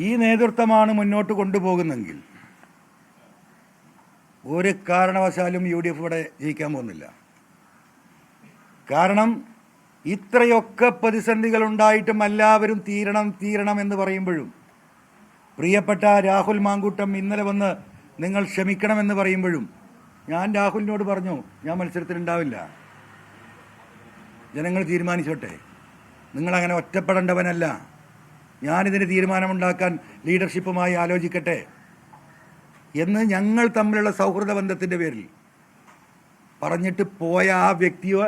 ഈ നേതൃത്വമാണ് മുന്നോട്ട് കൊണ്ടുപോകുന്നെങ്കിൽ ഒരു കാരണവശാലും UDF ഇവിടെ ജയിക്കാൻ പോകുന്നില്ല. കാരണം ഇത്രയൊക്കെ പ്രതിസന്ധികൾ ഉണ്ടായിട്ടും എല്ലാവരും തീരണം എന്ന് പറയുമ്പോഴും, പ്രിയപ്പെട്ട രാഹുൽ മാങ്കൂട്ടം ഇന്നലെ വന്ന് നിങ്ങൾ ക്ഷമിക്കണമെന്ന് പറയുമ്പോഴും, ഞാൻ രാഹുലിനോട് പറഞ്ഞു ഞാൻ മത്സരത്തിലുണ്ടാവില്ല, ജനങ്ങൾ തീരുമാനിച്ചോട്ടെ, നിങ്ങളങ്ങനെ ഒറ്റപ്പെടേണ്ടവനല്ല, ഞാനിതിന് തീരുമാനമുണ്ടാക്കാൻ ലീഡർഷിപ്പുമായി ആലോചിക്കട്ടെ എന്ന് ഞങ്ങൾ തമ്മിലുള്ള സൗഹൃദ ബന്ധത്തിൻ്റെ പേരിൽ പറഞ്ഞിട്ട് പോയ ആ വ്യക്തിയെ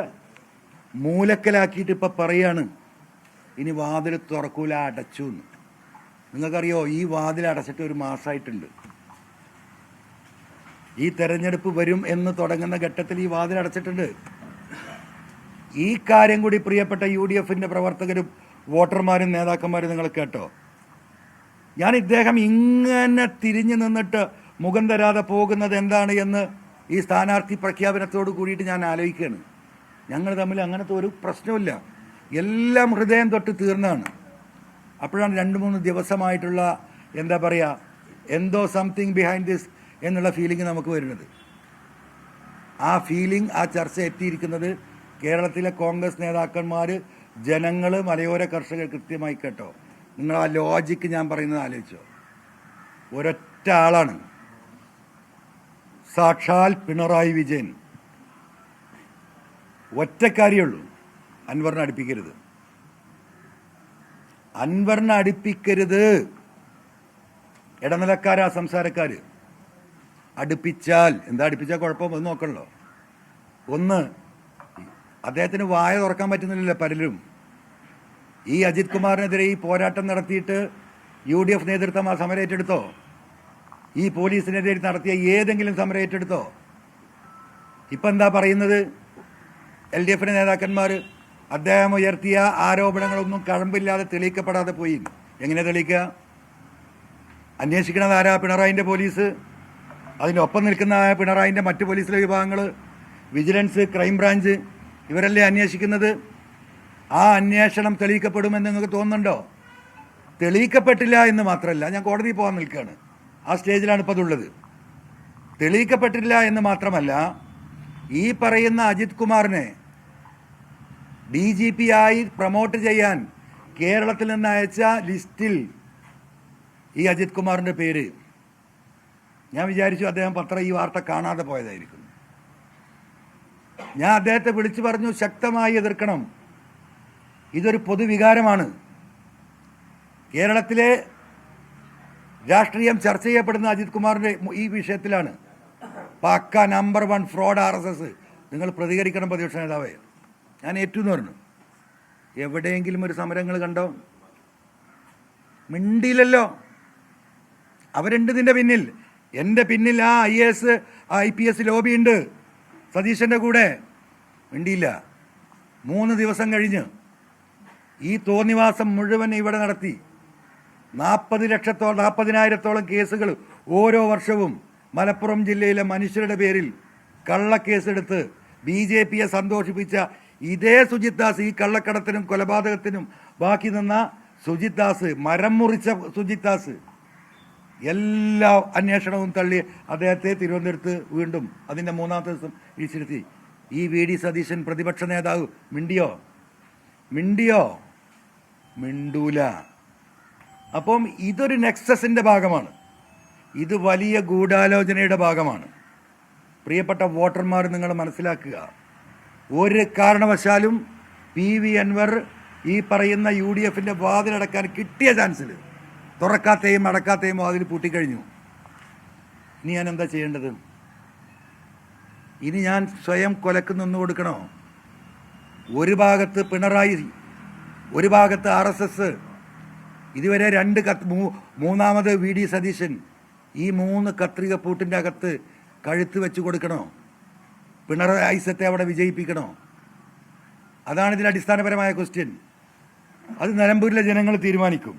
മൂലക്കലാക്കിയിട്ട് ഇപ്പം പറയാണ് ഇനി വാതിൽ തുറക്കൂല, അടച്ചു എന്ന്. നിങ്ങൾക്കറിയോ, ഈ വാതിൽ അടച്ചിട്ട് ഒരു മാസമായിട്ടുണ്ട്. ഈ തെരഞ്ഞെടുപ്പ് വരും എന്ന് തുടങ്ങുന്ന ഘട്ടത്തിൽ ഈ വാതിൽ അടച്ചിട്ടുണ്ട്. ഈ കാര്യം കൂടി പ്രിയപ്പെട്ട UDFൻ്റെ പ്രവർത്തകരും വോട്ടർമാരും നേതാക്കന്മാരും നിങ്ങൾ കേട്ടോ. ഞാൻ ഇദ്ദേഹം ഇങ്ങനെ തിരിഞ്ഞു നിന്നിട്ട് മുഖം തരാതെ പോകുന്നത് എന്താണ് എന്ന് ഈ സ്ഥാനാർത്ഥി പ്രഖ്യാപനത്തോട് കൂടിയിട്ട് ഞാൻ ആലോചിക്കുകയാണ്. ഞങ്ങൾ തമ്മിൽ അങ്ങനത്തെ ഒരു പ്രശ്നമില്ല, എല്ലാം ഹൃദയം തൊട്ട് തീർന്നാണ്. അപ്പോഴാണ് 2-3 ദിവസമായിട്ടുള്ള എന്താ പറയുക, എന്തോ സംതിങ് ബിഹൈൻഡ് ദിസ് എന്നുള്ള ഫീലിംഗ് നമുക്ക് വരുന്നത്. ആ ഫീലിംഗ്, ആ ചർച്ച എത്തിയിരിക്കുന്നത് കേരളത്തിലെ കോൺഗ്രസ് നേതാക്കന്മാർ, ജനങ്ങൾ, മലയോര കർഷകർ കൃത്യമായി കേട്ടോ. നിങ്ങൾ ആ ലോജിക്ക് ഞാൻ പറയുന്നത് ആലോചിച്ചോ. ഒരൊറ്റ ആളാണ്, സാക്ഷാൽ പിണറായി വിജയൻ. ഒറ്റക്കാരിയുള്ളൂ, അൻവറിനെ അടുപ്പിക്കരുത്, അൻവറിനെ അടുപ്പിക്കരുത്. ഇടനിലക്കാരാ സംസാരക്കാർ. അടുപ്പിച്ചാൽ എന്താ, അടുപ്പിച്ചാൽ കുഴപ്പം ഒന്ന് നോക്കണല്ലോ. ഒന്ന്, അദ്ദേഹത്തിന് വായ തുറക്കാൻ പറ്റുന്നില്ലല്ലോ പലരും. ഈ അജിത് കുമാറിനെതിരെ ഈ പോരാട്ടം നടത്തിയിട്ട് UDF നേതൃത്വം ആ സമരം ഏറ്റെടുത്തോ? ഈ പോലീസിനെതിരെ നടത്തിയ ഏതെങ്കിലും സമരം ഏറ്റെടുത്തോ? ഇപ്പം എന്താ പറയുന്നത്? LDF നേതാക്കന്മാർ അദ്ദേഹം ഉയർത്തിയ ആരോപണങ്ങളൊന്നും കഴമ്പില്ലാതെ തെളിയിക്കപ്പെടാതെ പോയി. എങ്ങനെ തെളിയിക്കുക? അന്വേഷിക്കണത് ആരാ? പിണറായിൻ്റെ പോലീസ്. അതിനൊപ്പം നിൽക്കുന്ന പിണറായിൻ്റെ മറ്റ് പോലീസിലെ വിഭാഗങ്ങൾ, വിജിലൻസ്, ക്രൈംബ്രാഞ്ച്, ഇവരല്ലേ അന്വേഷിക്കുന്നത്. ആ അന്വേഷണം തെളിയിക്കപ്പെടുമെന്ന് നിങ്ങൾക്ക് തോന്നുന്നുണ്ടോ? തെളിയിക്കപ്പെട്ടില്ല എന്ന് മാത്രമല്ല, ഞാൻ കോടതിയിൽ പോകാൻ നിൽക്കുകയാണ്, ആ സ്റ്റേജിലാണ് ഇപ്പോൾ അതുള്ളത്. തെളിയിക്കപ്പെട്ടില്ല എന്ന് മാത്രമല്ല, ഈ പറയുന്ന അജിത് കുമാറിനെ DGP ആയി പ്രൊമോട്ട് ചെയ്യാൻ കേരളത്തിൽ നിന്ന് അയച്ച ലിസ്റ്റിൽ ഈ അജിത് കുമാറിൻ്റെ പേര്, ഞാൻ വിചാരിച്ചു അദ്ദേഹം ഈ വാർത്ത കാണാതെ പോയതായിരിക്കും. ഞാൻ അദ്ദേഹത്തെ വിളിച്ചു പറഞ്ഞു, ശക്തമായി എതിർക്കണം, ഇതൊരു പൊതുവികാരമാണ്. കേരളത്തിലെ രാഷ്ട്രീയം ചർച്ച ചെയ്യപ്പെടുന്ന അജിത് കുമാറിൻ്റെ ഈ വിഷയത്തിലാണ്. പക്ക നമ്പർ 1 ഫ്രോഡ് RSS. നിങ്ങൾ പ്രതികരിക്കണം പ്രതിപക്ഷ നേതാവേ. ഞാൻ ഏറ്റവും പറഞ്ഞു, എവിടെയെങ്കിലും ഒരു സമരങ്ങൾ കണ്ടോ? മിണ്ടിയില്ലല്ലോ. അവരുണ്ട് നിൻ്റെ പിന്നിൽ. എൻ്റെ പിന്നിൽ ആ IAS IPS ലോബി ഉണ്ട് സതീശൻ്റെ കൂടെ. മിണ്ടിയില്ല. 3 ദിവസം കഴിഞ്ഞ് ഈ തോന്നിവാസം മുഴുവൻ ഇവിടെ നടത്തി. 40,000-40,000 കേസുകൾ ഓരോ വർഷവും മലപ്പുറം ജില്ലയിലെ മനുഷ്യരുടെ പേരിൽ കള്ളക്കേസെടുത്ത് BJPയെ സന്തോഷിപ്പിച്ച ഇതേ സുജിത് ദാസ്, ഈ കള്ളക്കടത്തിനും കൊലപാതകത്തിനും ബാക്കി നിന്ന സുജിത് ദാസ്, മരം മുറിച്ച സുജിത് ദാസ്, എല്ലാ അന്വേഷണവും തള്ളി അദ്ദേഹത്തെ തിരുവനന്തപുരത്ത് വീണ്ടും അതിൻ്റെ 3-ാമത്തെ ദിവസം വിളിച്ചിരുത്തി. ഈ VD സതീശൻ പ്രതിപക്ഷ നേതാവ് മിണ്ടിയോ? മിണ്ടൂല. അപ്പം ഇതൊരു നെക്സസിൻ്റെ ഭാഗമാണ്, ഇത് വലിയ ഗൂഢാലോചനയുടെ ഭാഗമാണ്. പ്രിയപ്പെട്ട വോട്ടർമാർ, നിങ്ങൾ മനസ്സിലാക്കുക, ഒരു കാരണവശാലും PV അൻവർ ഈ പറയുന്ന UDFൻ്റെ വാതിലടക്കാൻ കിട്ടിയ ചാൻസിൽ തുറക്കാത്തെയും അടക്കാത്തെയും വാതിൽ പൂട്ടിക്കഴിഞ്ഞു. ഇനി ഞാൻ എന്താ ചെയ്യേണ്ടത്? ഇനി ഞാൻ സ്വയം കൊലക്ക് നിന്ന് കൊടുക്കണോ? ഒരു ഭാഗത്ത് പിണറായി, ഒരു ഭാഗത്ത് RSS, ഇതുവരെ 2 മൂന്നാമത് VD സതീശൻ. ഈ 3 കത്രിക പൂട്ടിൻ്റെ അകത്ത് കഴുത്ത് വെച്ച് കൊടുക്കണോ? പിണറായിസത്തെ അവിടെ വിജയിപ്പിക്കണോ? അതാണ് ഇതിൻ്റെ അടിസ്ഥാനപരമായ ക്വസ്റ്റ്യൻ. അത് നിലമ്പൂരിലെ ജനങ്ങൾ തീരുമാനിക്കും.